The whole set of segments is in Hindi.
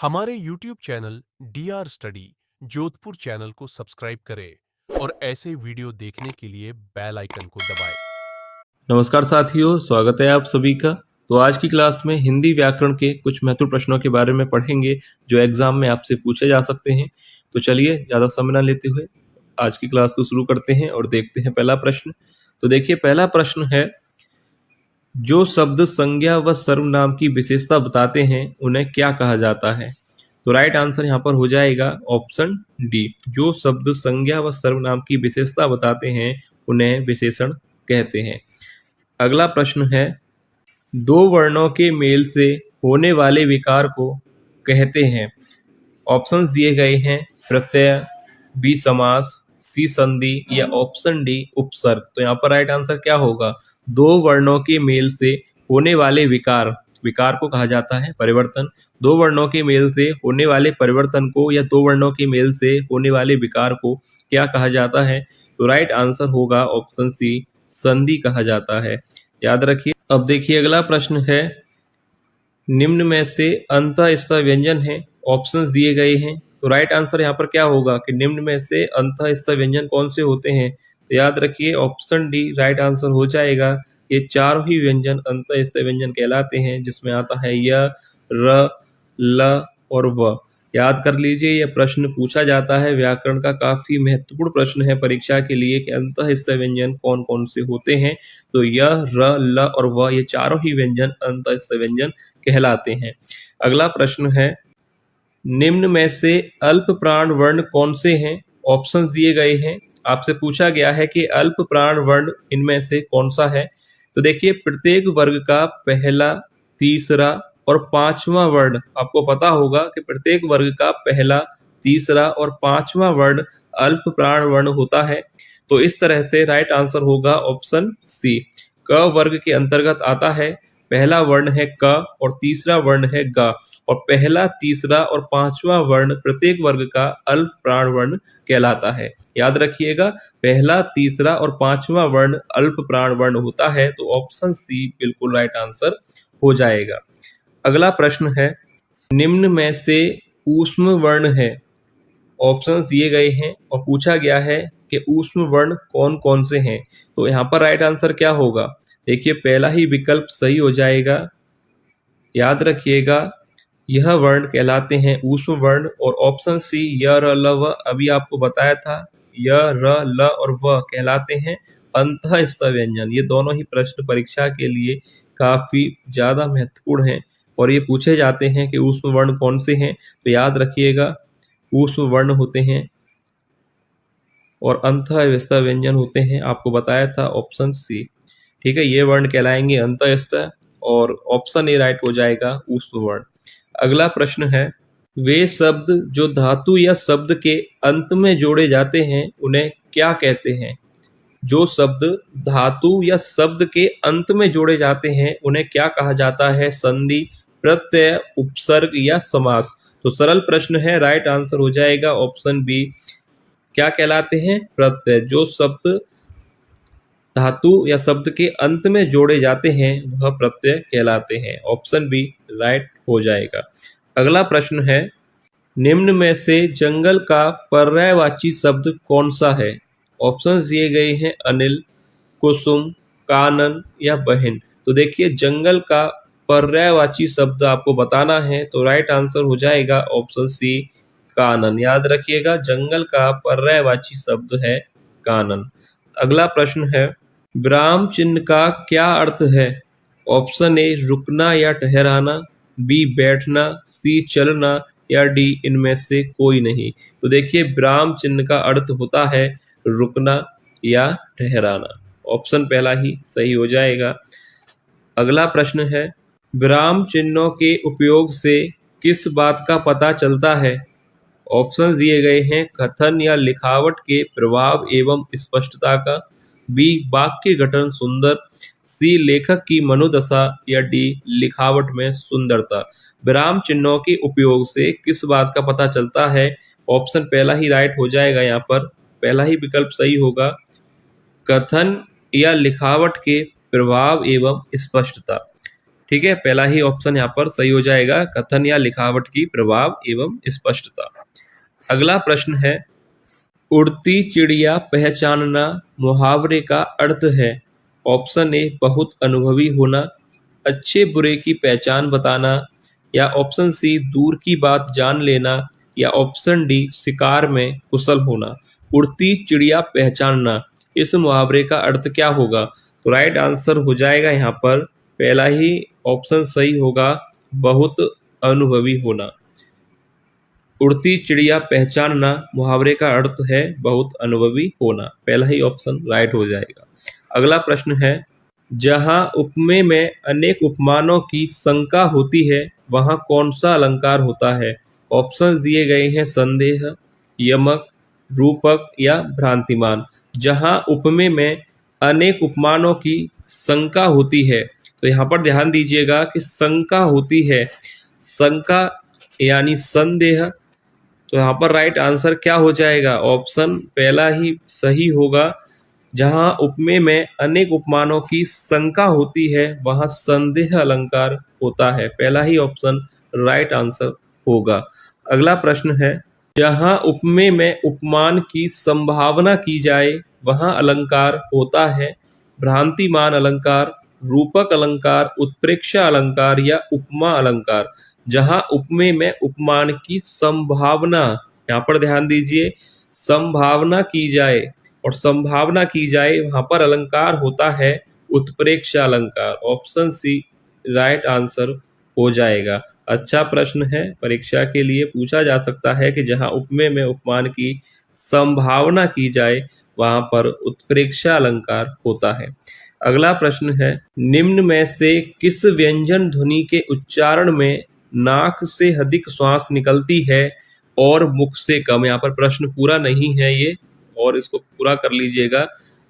हमारे YouTube channel DR study Jodhpur channel को सब्सक्राइब करें और ऐसे वीडियो देखने के लिए बेल आइकन को दबाएं। नमस्कार साथियों, स्वागत है आप सभी का। तो आज की क्लास में हिंदी व्याकरण के कुछ महत्वपूर्ण प्रश्नों के बारे में पढ़ेंगे जो एग्जाम में आपसे पूछे जा सकते हैं। तो चलिए ज़्यादा समय न लेते हुए आज की क्लास को शुरू करते हैं और देखते हैं पहला प्रश्न। तो देखिए, पहला प्रश्न है, जो शब्द संज्ञा व सर्वनाम की विशेषता बताते हैं उन्हें क्या कहा जाता है? तो राइट आंसर यहाँ पर हो जाएगा ऑप्शन डी। जो शब्द संज्ञा व सर्वनाम की विशेषता बताते हैं उन्हें विशेषण कहते हैं। अगला प्रश्न है, दो वर्णों के मेल से होने वाले विकार को कहते हैं। ऑप्शंस दिए गए हैं, प्रत्यय, बी समास, सी संधि या ऑप्शन डी उपसर्ग। तो यहाँ पर राइट आंसर क्या होगा? दो वर्णों के मेल से होने वाले विकार, विकार को कहा जाता है परिवर्तन। दो वर्णों के मेल से होने वाले परिवर्तन को या दो वर्णों के मेल से होने वाले विकार को क्या कहा जाता है? तो राइट आंसर होगा ऑप्शन सी, संधि कहा जाता है। याद रखिए। अब देखिए अगला प्रश्न है, निम्न में से अंतःस्थ व्यंजन है। ऑप्शंस दिए गए हैं, तो राइट आंसर यहाँ पर क्या होगा कि निम्न में से अंतःस्थ व्यंजन कौन से होते हैं? तो याद रखिए ऑप्शन डी राइट आंसर हो जाएगा। ये चारों ही व्यंजन अंतःस्थ व्यंजन कहलाते हैं, जिसमें आता है य, र, ल और व। याद कर लीजिए, यह प्रश्न पूछा जाता है, व्याकरण का काफी महत्वपूर्ण प्रश्न है परीक्षा के लिए कि अंतःस्थ व्यंजन कौन कौन से होते हैं। तो य, र, ल और व ये चारों ही व्यंजन अंतःस्थ व्यंजन कहलाते हैं। अगला प्रश्न है, निम्न में से अल्प प्राण वर्ण कौन से हैं? ऑप्शंस दिए गए हैं। आपसे पूछा गया है कि अल्प प्राण वर्ण इनमें से कौन सा है? तो देखिए, प्रत्येक वर्ग का पहला, तीसरा और पांचवा वर्ण, आपको पता होगा कि प्रत्येक वर्ग का पहला, तीसरा और पांचवा वर्ण अल्प प्राण वर्ण होता है। तो इस तरह से राइट आंसर होगा ऑप्शन सी। क वर्ग के अंतर्गत आता है। पहला वर्ण है क और तीसरा वर्ण है ग, और पहला, तीसरा और पांचवा वर्ण प्रत्येक वर्ग का अल्प प्राण वर्ण कहलाता है। याद रखिएगा, पहला, तीसरा और पांचवा वर्ण अल्प प्राण वर्ण होता है। तो ऑप्शन सी बिल्कुल राइट आंसर हो जाएगा। अगला प्रश्न है, निम्न में से ऊष्म वर्ण है। ऑप्शंस दिए गए हैं और पूछा गया है कि ऊष्म वर्ण कौन कौन से हैं। तो यहाँ पर राइट आंसर क्या होगा? देखिए, पहला ही विकल्प सही हो जाएगा। याद रखिएगा, यह वर्ण कहलाते हैं ऊष्म वर्ण। और ऑप्शन सी य, र, ल, व अभी आपको बताया था, य, र, ल और व कहलाते हैं अंतःस्थ व्यंजन। ये दोनों ही प्रश्न परीक्षा के लिए काफी ज्यादा महत्वपूर्ण हैं और ये पूछे जाते हैं कि ऊष्म वर्ण कौन से हैं। तो याद रखिएगा, ऊष्म वर्ण होते हैं और अंतःस्थ व्यंजन होते हैं। आपको बताया था ऑप्शन सी। ठीक है, ये वर्ण कहलाएंगे अंतःस्थ और ऑप्शन ए राइट हो जाएगा ऊष्म वर्ण। अगला प्रश्न है, वे शब्द जो धातु या शब्द के अंत में जोड़े जाते हैं उन्हें क्या कहते हैं? जो शब्द धातु या शब्द के अंत में जोड़े जाते हैं उन्हें क्या कहा जाता है? संधि, प्रत्यय, उपसर्ग या समास। तो सरल प्रश्न है, राइट आंसर हो जाएगा ऑप्शन बी। क्या कहलाते हैं? प्रत्यय। जो शब्द धातु या शब्द के अंत में जोड़े जाते हैं वह प्रत्यय कहलाते हैं। ऑप्शन बी राइट हो जाएगा। अगला प्रश्न है, निम्न में से जंगल का पर्यायवाची शब्द कौन सा है? ऑप्शंस दिए गए हैं, अनिल, कुसुम, कानन या बहन। तो देखिए, जंगल का पर्यायवाची शब्द आपको बताना है, तो राइट आंसर हो जाएगा ऑप्शन सी, कानन। याद रखिएगा, जंगल का पर्यायवाची शब्द है कानन। अगला प्रश्न है, विराम चिन्ह का क्या अर्थ है? ऑप्शन ए रुकना या ठहराना, बी बैठना, सी चलना या डी इनमें से कोई नहीं। तो देखिए, विराम चिन्ह का अर्थ होता है रुकना या ठहराना। ऑप्शन पहला ही सही हो जाएगा। अगला प्रश्न है, विराम चिन्हों के उपयोग से किस बात का पता चलता है? ऑप्शन दिए गए हैं, कथन या लिखावट के प्रभाव एवं स्पष्टता का, बी वाक्य गठन सुंदर, सी लेखक की मनोदशा या डी लिखावट में सुंदरता। विराम चिन्हों के उपयोग से किस बात का पता चलता है? ऑप्शन पहला ही राइट हो जाएगा। यहाँ पर पहला ही विकल्प सही होगा, कथन या लिखावट के प्रभाव एवं स्पष्टता। ठीक है, पहला ही ऑप्शन यहाँ पर सही हो जाएगा, कथन या लिखावट की प्रभाव एवं स्पष्टता। अगला प्रश्न है, उड़ती चिड़िया पहचानना मुहावरे का अर्थ है। ऑप्शन ए बहुत अनुभवी होना, अच्छे बुरे की पहचान बताना, या ऑप्शन सी दूर की बात जान लेना, या ऑप्शन डी शिकार में कुशल होना। उड़ती चिड़िया पहचानना, इस मुहावरे का अर्थ क्या होगा? तो राइट आंसर हो जाएगा यहाँ पर पहला ही ऑप्शन सही होगा, बहुत अनुभवी होना। उड़ती चिड़िया पहचानना मुहावरे का अर्थ है बहुत अनुभवी होना, पहला ही ऑप्शन राइट हो जाएगा। अगला प्रश्न है, जहां उपमेय में अनेक उपमानों की शंका होती है वहां कौन सा अलंकार होता है? ऑप्शंस दिए गए हैं संदेह, यमक, रूपक या भ्रांतिमान। जहां उपमेय में अनेक उपमानों की शंका होती है, तो यहाँ पर ध्यान दीजिएगा कि शंका होती है, शंका यानी संदेह, तो यहाँ पर राइट आंसर क्या हो जाएगा? ऑप्शन पहला ही सही होगा, जहां उपमेय में अनेक उपमानों की शंका होती है वहां संदेह अलंकार होता है, पहला ही ऑप्शन राइट आंसर होगा। अगला प्रश्न है, जहां उपमेय में उपमान की संभावना की जाए वहां अलंकार होता है भ्रांतिमान अलंकार, रूपक अलंकार, उत्प्रेक्षा अलंकार या उपमा अलंकार। जहां उपमेय में उपमान की संभावना, यहाँ पर ध्यान दीजिए, संभावना की जाए और संभावना की जाए वहां पर अलंकार होता है उत्प्रेक्षा अलंकार, ऑप्शन सी राइट आंसर हो जाएगा। अच्छा प्रश्न है, परीक्षा के लिए पूछा जा सकता है कि जहां उपमेय में उपमान की संभावना की जाए वहां पर उत्प्रेक्षा अलंकार होता है। अगला प्रश्न है, निम्न में से किस व्यंजन ध्वनि के उच्चारण में नाक से अधिक श्वास निकलती है और मुख से कम? यहाँ पर प्रश्न पूरा नहीं है ये, और इसको पूरा कर लीजिएगा।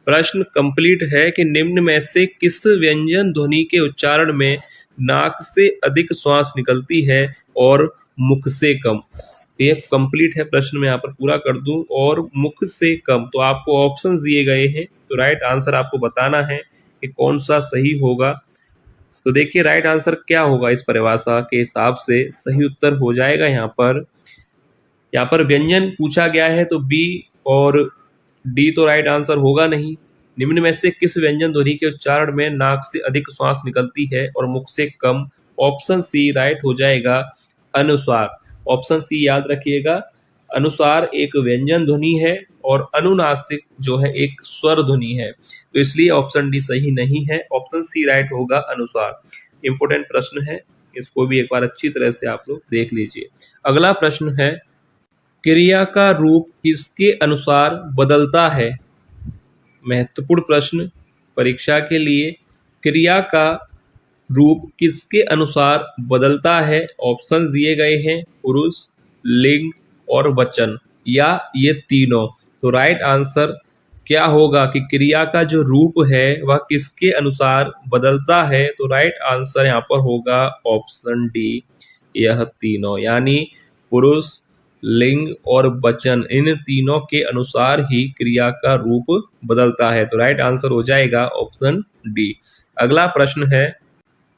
प्रश्न कंप्लीट है कि निम्न में से किस व्यंजन ध्वनि के उच्चारण में नाक से अधिक श्वास निकलती है और मुख से कम? ये कंप्लीट है प्रश्न, में यहाँ पर पूरा कर दूं, और मुख से कम, तो आपको ऑप्शंस दिए गए हैं, तो राइट आंसर आपको बताना है कि कौन सा सही होगा। तो देखिए राइट आंसर क्या होगा, इस परिभाषा के हिसाब से सही उत्तर हो जाएगा यहाँ पर व्यंजन पूछा गया है तो बी और डी तो राइट आंसर होगा नहीं। निम्न में से किस व्यंजन ध्वनि के उच्चारण में नाक से अधिक श्वास निकलती है और मुख से कम? ऑप्शन सी राइट हो जाएगा, अनुस्वार। ऑप्शन सी याद रखिएगा, अनुस्वार एक व्यंजन ध्वनि है और अनुनासिक जो है एक स्वर ध्वनि है, तो इसलिए ऑप्शन डी सही नहीं है, ऑप्शन सी राइट होगा, अनुस्वार। इंपोर्टेंट प्रश्न है, इसको भी एक बार अच्छी तरह से आप लोग देख लीजिए। अगला प्रश्न है, क्रिया का रूप किसके अनुसार बदलता है? महत्वपूर्ण प्रश्न परीक्षा के लिए, क्रिया का रूप किसके अनुसार बदलता है? ऑप्शन दिए गए हैं पुरुष, लिंग और वचन, या ये तीनों। तो राइट आंसर क्या होगा कि क्रिया का जो रूप है वह किसके अनुसार बदलता है? तो राइट आंसर यहाँ पर होगा ऑप्शन डी, यह तीनों, यानी पुरुष, लिंग और वचन, इन तीनों के अनुसार ही क्रिया का रूप बदलता है, तो राइट आंसर हो जाएगा ऑप्शन डी। अगला प्रश्न है,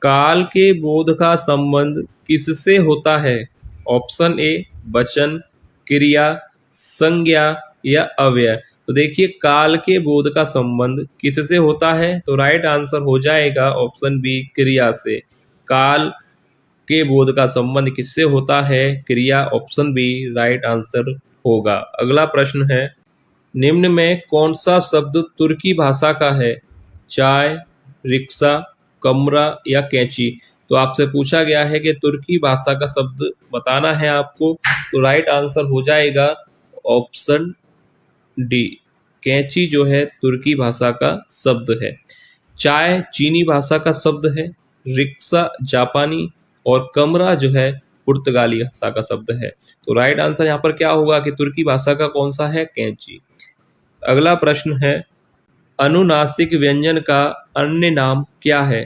काल के बोध का संबंध किससे होता है? ऑप्शन ए वचन, क्रिया, संज्ञा या अव्यय। तो देखिए काल के बोध का संबंध किससे होता है? तो राइट आंसर हो जाएगा ऑप्शन बी, क्रिया से। काल के बोध का संबंध किससे होता है? क्रिया, ऑप्शन बी राइट आंसर होगा। अगला प्रश्न है, निम्न में कौन सा शब्द तुर्की भाषा का है? चाय, रिक्शा, कमरा या कैंची। तो आपसे पूछा गया है कि तुर्की भाषा का शब्द बताना है आपको, तो राइट आंसर हो जाएगा ऑप्शन डी, कैंची जो है तुर्की भाषा का शब्द है। चाय चीनी भाषा का शब्द है, रिक्शा जापानी और कमरा जो है पुर्तगाली भाषा का शब्द है, तो राइट आंसर यहाँ पर क्या होगा कि तुर्की भाषा का कौन सा है? कैंची। अगला प्रश्न है, अनुनासिक व्यंजन का अन्य नाम क्या है?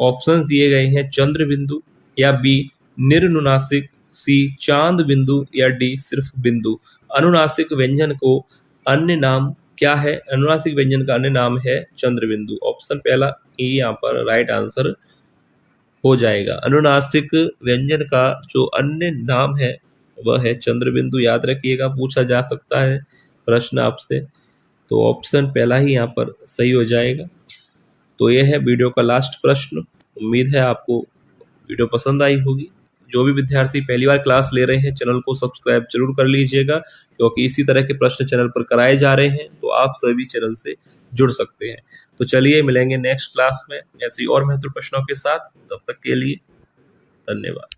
ऑप्शंस दिए गए हैं चंद्र बिंदु, या बी निर्नुनासिक, सी चांद बिंदु, या डी सिर्फ बिंदु। अनुनासिक व्यंजन को अन्य नाम क्या है? अनुनासिक व्यंजन का अन्य नाम है चंद्र बिंदु, ऑप्शन पहला ई यहाँ पर राइट आंसर हो जाएगा। अनुनासिक व्यंजन का जो अन्य नाम है वह है चंद्रबिंदु। याद रखिएगा, पूछा जा सकता है प्रश्न आपसे। तो ऑप्शन पहला ही यहाँ पर सही हो जाएगा। तो यह है वीडियो का लास्ट प्रश्न। उम्मीद है आपको वीडियो पसंद आई होगी। जो भी विद्यार्थी पहली बार क्लास ले रहे हैं, चैनल को सब्सक्राइब जरूर कर लीजिएगा, क्योंकि इसी तरह के प्रश्न चैनल पर कराए जा रहे हैं, तो आप सभी चैनल से जुड़ सकते हैं। तो चलिए मिलेंगे नेक्स्ट क्लास में ऐसे ही और महत्वपूर्ण प्रश्नों के साथ। तब तक के लिए धन्यवाद।